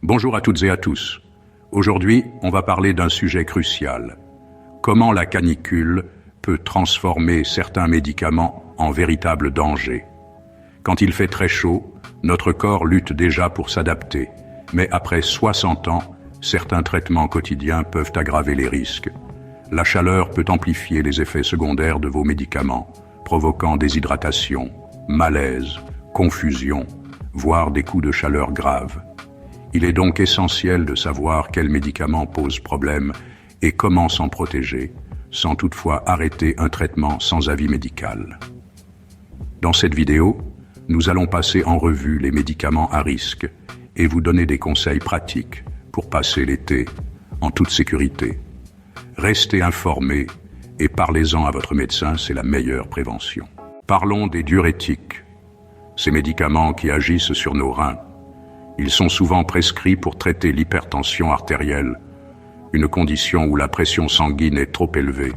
Bonjour à toutes et à tous. Aujourd'hui, on va parler d'un sujet crucial. Comment la canicule peut transformer certains médicaments en véritable danger. Quand il fait très chaud, notre corps lutte déjà pour s'adapter. Mais après 60 ans, certains traitements quotidiens peuvent aggraver les risques. La chaleur peut amplifier les effets secondaires de vos médicaments, provoquant déshydratation, malaise, confusion, voire des coups de chaleur graves. Il est donc essentiel de savoir quels médicaments posent problème et comment s'en protéger, sans toutefois arrêter un traitement sans avis médical. Dans cette vidéo, nous allons passer en revue les médicaments à risque et vous donner des conseils pratiques pour passer l'été en toute sécurité. Restez informés et parlez-en à votre médecin, c'est la meilleure prévention. Parlons des diurétiques, ces médicaments qui agissent sur nos reins. Ils sont souvent prescrits pour traiter l'hypertension artérielle, une condition où la pression sanguine est trop élevée,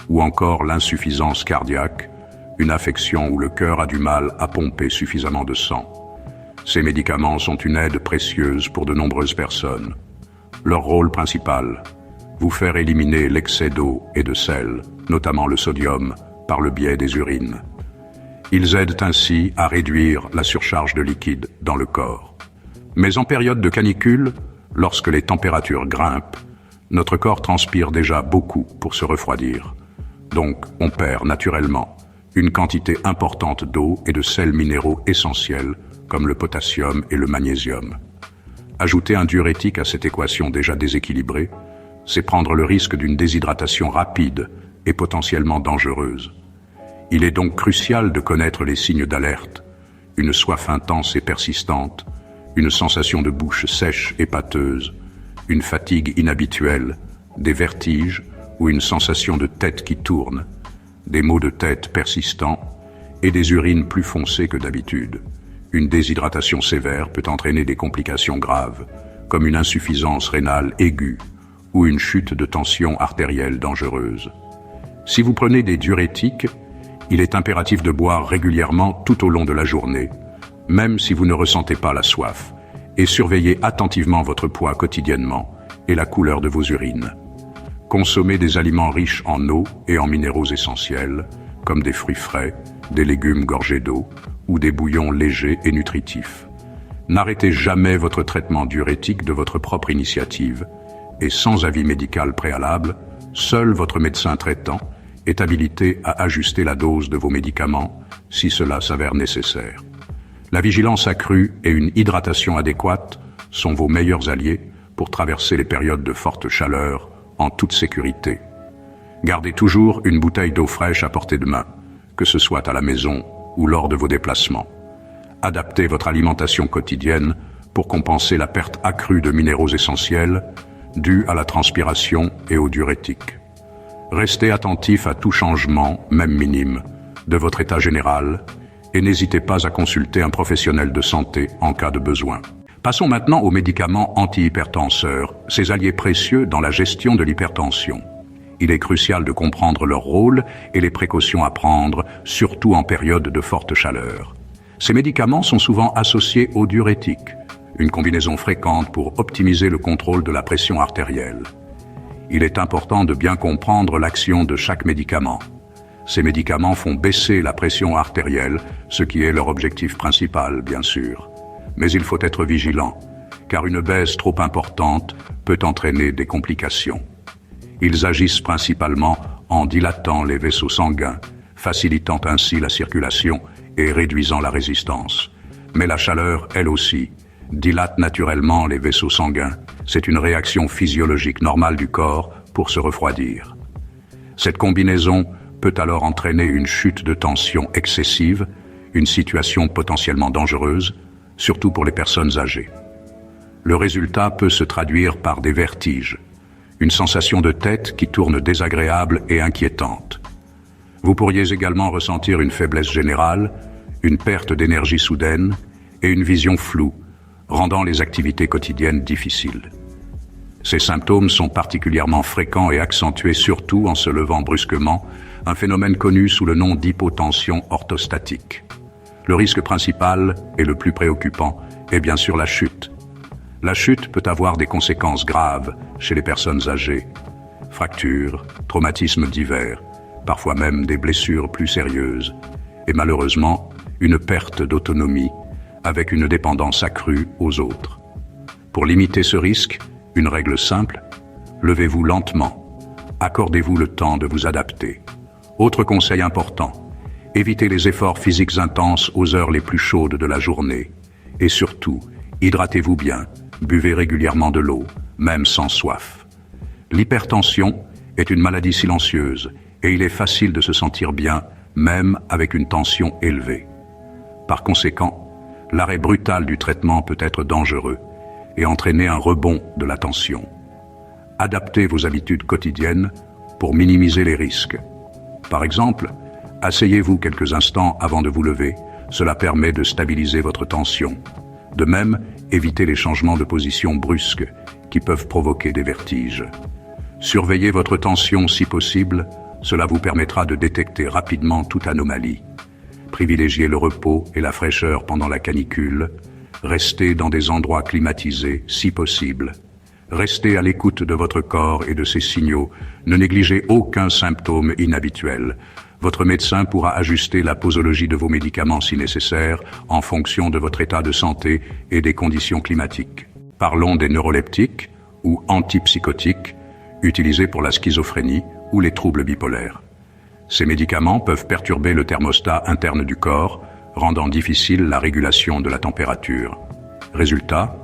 ou encore l'insuffisance cardiaque, une affection où le cœur a du mal à pomper suffisamment de sang. Ces médicaments sont une aide précieuse pour de nombreuses personnes. Leur rôle principal, vous faire éliminer l'excès d'eau et de sel, notamment le sodium, par le biais des urines. Ils aident ainsi à réduire la surcharge de liquide dans le corps. Mais en période de canicule, lorsque les températures grimpent, notre corps transpire déjà beaucoup pour se refroidir. Donc, on perd naturellement une quantité importante d'eau et de sels minéraux essentiels comme le potassium et le magnésium. Ajouter un diurétique à cette équation déjà déséquilibrée, c'est prendre le risque d'une déshydratation rapide et potentiellement dangereuse. Il est donc crucial de connaître les signes d'alerte, une soif intense et persistante, une sensation de bouche sèche et pâteuse, une fatigue inhabituelle, des vertiges ou une sensation de tête qui tourne, des maux de tête persistants et des urines plus foncées que d'habitude. Une déshydratation sévère peut entraîner des complications graves, comme une insuffisance rénale aiguë ou une chute de tension artérielle dangereuse. Si vous prenez des diurétiques, il est impératif de boire régulièrement tout au long de la journée, même si vous ne ressentez pas la soif, et surveillez attentivement votre poids quotidiennement et la couleur de vos urines. Consommez des aliments riches en eau et en minéraux essentiels, comme des fruits frais, des légumes gorgés d'eau ou des bouillons légers et nutritifs. N'arrêtez jamais votre traitement diurétique de votre propre initiative, et sans avis médical préalable, seul votre médecin traitant est habilité à ajuster la dose de vos médicaments si cela s'avère nécessaire. La vigilance accrue et une hydratation adéquate sont vos meilleurs alliés pour traverser les périodes de forte chaleur en toute sécurité. Gardez toujours une bouteille d'eau fraîche à portée de main, que ce soit à la maison ou lors de vos déplacements. Adaptez votre alimentation quotidienne pour compenser la perte accrue de minéraux essentiels due à la transpiration et aux diurétiques. Restez attentif à tout changement, même minime, de votre état général et n'hésitez pas à consulter un professionnel de santé en cas de besoin. Passons maintenant aux médicaments antihypertenseurs, ces alliés précieux dans la gestion de l'hypertension. Il est crucial de comprendre leur rôle et les précautions à prendre, surtout en période de forte chaleur. Ces médicaments sont souvent associés aux diurétiques, une combinaison fréquente pour optimiser le contrôle de la pression artérielle. Il est important de bien comprendre l'action de chaque médicament. Ces médicaments font baisser la pression artérielle, ce qui est leur objectif principal, bien sûr. Mais il faut être vigilant, car une baisse trop importante peut entraîner des complications. Ils agissent principalement en dilatant les vaisseaux sanguins, facilitant ainsi la circulation et réduisant la résistance. Mais la chaleur, elle aussi, dilate naturellement les vaisseaux sanguins. C'est une réaction physiologique normale du corps pour se refroidir. Cette combinaison peut alors entraîner une chute de tension excessive, une situation potentiellement dangereuse, surtout pour les personnes âgées. Le résultat peut se traduire par des vertiges, une sensation de tête qui tourne désagréable et inquiétante. Vous pourriez également ressentir une faiblesse générale, une perte d'énergie soudaine et une vision floue, rendant les activités quotidiennes difficiles. Ces symptômes sont particulièrement fréquents et accentués surtout en se levant brusquement, un phénomène connu sous le nom d'hypotension orthostatique. Le risque principal et le plus préoccupant est bien sûr la chute. La chute peut avoir des conséquences graves chez les personnes âgées. Fractures, traumatismes divers, parfois même des blessures plus sérieuses, et malheureusement, une perte d'autonomie avec une dépendance accrue aux autres. Pour limiter ce risque, une règle simple, levez-vous lentement, accordez-vous le temps de vous adapter. Autre conseil important, évitez les efforts physiques intenses aux heures les plus chaudes de la journée. Et surtout, hydratez-vous bien, buvez régulièrement de l'eau, même sans soif. L'hypertension est une maladie silencieuse et il est facile de se sentir bien, même avec une tension élevée. Par conséquent, l'arrêt brutal du traitement peut être dangereux et entraîner un rebond de la tension. Adaptez vos habitudes quotidiennes pour minimiser les risques. Par exemple, asseyez-vous quelques instants avant de vous lever, cela permet de stabiliser votre tension. De même, évitez les changements de position brusques qui peuvent provoquer des vertiges. Surveillez votre tension si possible, cela vous permettra de détecter rapidement toute anomalie. Privilégiez le repos et la fraîcheur pendant la canicule. Restez dans des endroits climatisés si possible. Restez à l'écoute de votre corps et de ses signaux. Ne négligez aucun symptôme inhabituel. Votre médecin pourra ajuster la posologie de vos médicaments si nécessaire en fonction de votre état de santé et des conditions climatiques. Parlons des neuroleptiques ou antipsychotiques utilisés pour la schizophrénie ou les troubles bipolaires. Ces médicaments peuvent perturber le thermostat interne du corps, rendant difficile la régulation de la température. Résultat,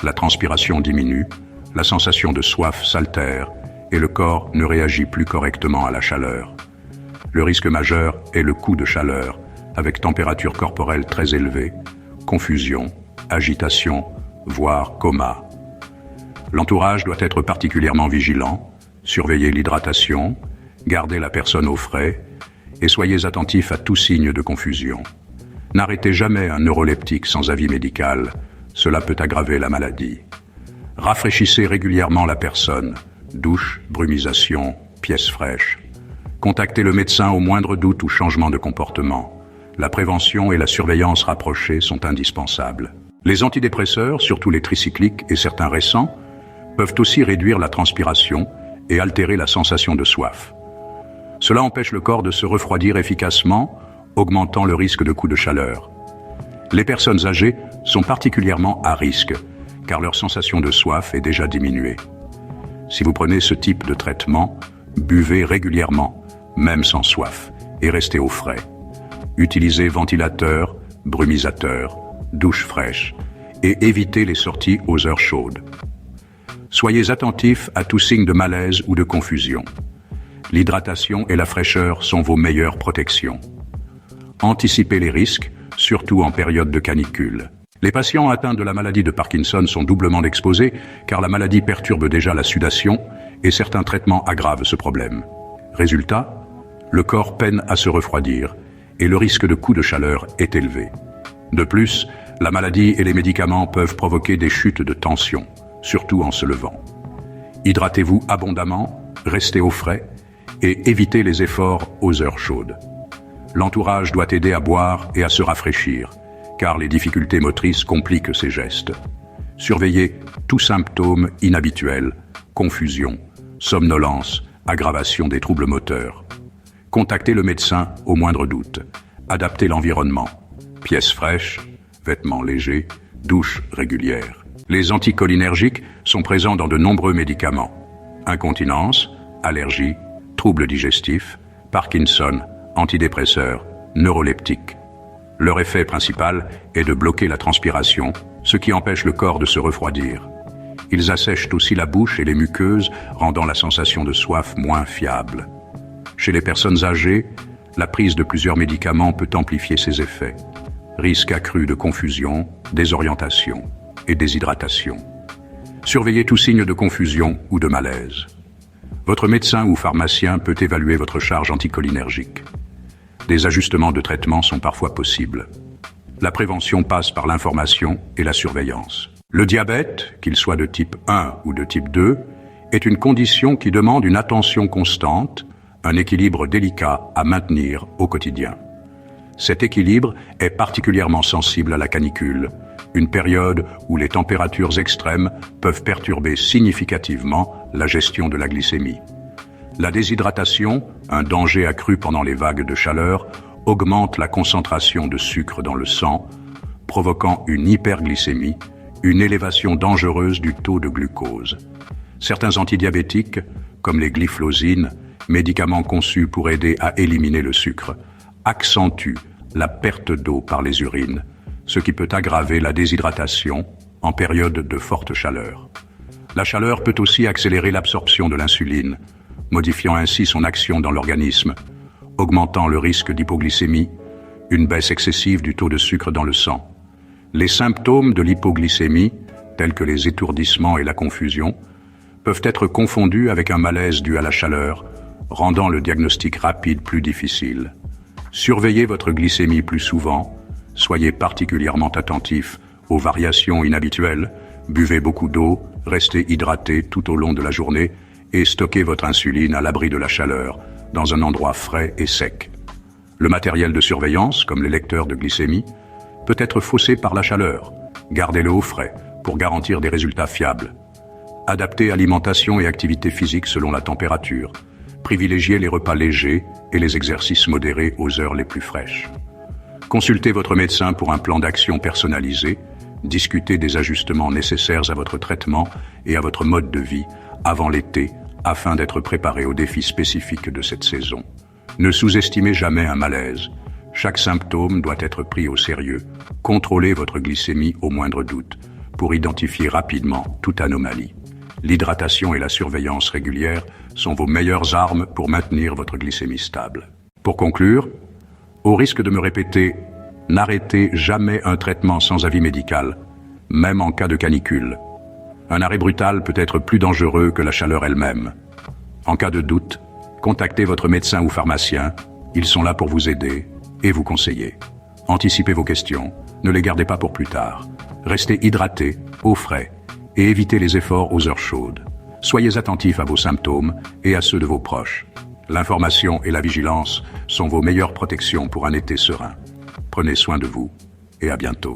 la transpiration diminue, la sensation de soif s'altère et le corps ne réagit plus correctement à la chaleur. Le risque majeur est le coup de chaleur, avec température corporelle très élevée, confusion, agitation, voire coma. L'entourage doit être particulièrement vigilant, surveiller l'hydratation, garder la personne au frais et soyez attentifs à tout signe de confusion. N'arrêtez jamais un neuroleptique sans avis médical, cela peut aggraver la maladie. Rafraîchissez régulièrement la personne, douche, brumisation, pièces fraîches. Contactez le médecin au moindre doute ou changement de comportement. La prévention et la surveillance rapprochée sont indispensables. Les antidépresseurs, surtout les tricycliques et certains récents, peuvent aussi réduire la transpiration et altérer la sensation de soif. Cela empêche le corps de se refroidir efficacement, augmentant le risque de coups de chaleur. Les personnes âgées sont particulièrement à risque, car leur sensation de soif est déjà diminuée. Si vous prenez ce type de traitement, buvez régulièrement, même sans soif, et restez au frais. Utilisez ventilateur, brumisateur, douche fraîche, et évitez les sorties aux heures chaudes. Soyez attentifs à tout signe de malaise ou de confusion. L'hydratation et la fraîcheur sont vos meilleures protections. Anticipez les risques, surtout en période de canicule. Les patients atteints de la maladie de Parkinson sont doublement exposés car la maladie perturbe déjà la sudation et certains traitements aggravent ce problème. Résultat, le corps peine à se refroidir et le risque de coup de chaleur est élevé. De plus, la maladie et les médicaments peuvent provoquer des chutes de tension, surtout en se levant. Hydratez-vous abondamment, restez au frais et évitez les efforts aux heures chaudes. L'entourage doit aider à boire et à se rafraîchir, car les difficultés motrices compliquent ces gestes. Surveillez tout symptôme inhabituel, confusion, somnolence, aggravation des troubles moteurs. Contactez le médecin au moindre doute. Adaptez l'environnement. Pièces fraîches, vêtements légers, douche régulière. Les anticholinergiques sont présents dans de nombreux médicaments. Incontinence, allergie, troubles digestifs, Parkinson, antidépresseurs, neuroleptiques. Leur effet principal est de bloquer la transpiration, ce qui empêche le corps de se refroidir. Ils assèchent aussi la bouche et les muqueuses, rendant la sensation de soif moins fiable. Chez les personnes âgées, la prise de plusieurs médicaments peut amplifier ces effets. Risque accru de confusion, désorientation et déshydratation. Surveillez tout signe de confusion ou de malaise. Votre médecin ou pharmacien peut évaluer votre charge anticholinergique. Des ajustements de traitement sont parfois possibles. La prévention passe par l'information et la surveillance. Le diabète, qu'il soit de type 1 ou de type 2, est une condition qui demande une attention constante, un équilibre délicat à maintenir au quotidien. Cet équilibre est particulièrement sensible à la canicule, une période où les températures extrêmes peuvent perturber significativement la gestion de la glycémie. La déshydratation, un danger accru pendant les vagues de chaleur, augmente la concentration de sucre dans le sang, provoquant une hyperglycémie, une élévation dangereuse du taux de glucose. Certains antidiabétiques, comme les glyphosines, médicaments conçus pour aider à éliminer le sucre, accentuent la perte d'eau par les urines, ce qui peut aggraver la déshydratation en période de forte chaleur. La chaleur peut aussi accélérer l'absorption de l'insuline, modifiant ainsi son action dans l'organisme, augmentant le risque d'hypoglycémie, une baisse excessive du taux de sucre dans le sang. Les symptômes de l'hypoglycémie, tels que les étourdissements et la confusion, peuvent être confondus avec un malaise dû à la chaleur, rendant le diagnostic rapide plus difficile. Surveillez votre glycémie plus souvent, soyez particulièrement attentif aux variations inhabituelles, buvez beaucoup d'eau, restez hydraté tout au long de la journée et stockez votre insuline à l'abri de la chaleur, dans un endroit frais et sec. Le matériel de surveillance, comme les lecteurs de glycémie, peut être faussé par la chaleur. Gardez-le au frais pour garantir des résultats fiables. Adaptez alimentation et activité physique selon la température. Privilégiez les repas légers et les exercices modérés aux heures les plus fraîches. Consultez votre médecin pour un plan d'action personnalisé. Discutez des ajustements nécessaires à votre traitement et à votre mode de vie avant l'été afin d'être préparé aux défis spécifiques de cette saison. Ne sous-estimez jamais un malaise. Chaque symptôme doit être pris au sérieux. Contrôlez votre glycémie au moindre doute pour identifier rapidement toute anomalie. L'hydratation et la surveillance régulière sont vos meilleures armes pour maintenir votre glycémie stable. Pour conclure, au risque de me répéter, n'arrêtez jamais un traitement sans avis médical, même en cas de canicule. Un arrêt brutal peut être plus dangereux que la chaleur elle-même. En cas de doute, contactez votre médecin ou pharmacien. Ils sont là pour vous aider et vous conseiller. Anticipez vos questions, ne les gardez pas pour plus tard. Restez hydraté, au frais, et évitez les efforts aux heures chaudes. Soyez attentifs à vos symptômes et à ceux de vos proches. L'information et la vigilance sont vos meilleures protections pour un été serein. Prenez soin de vous et à bientôt.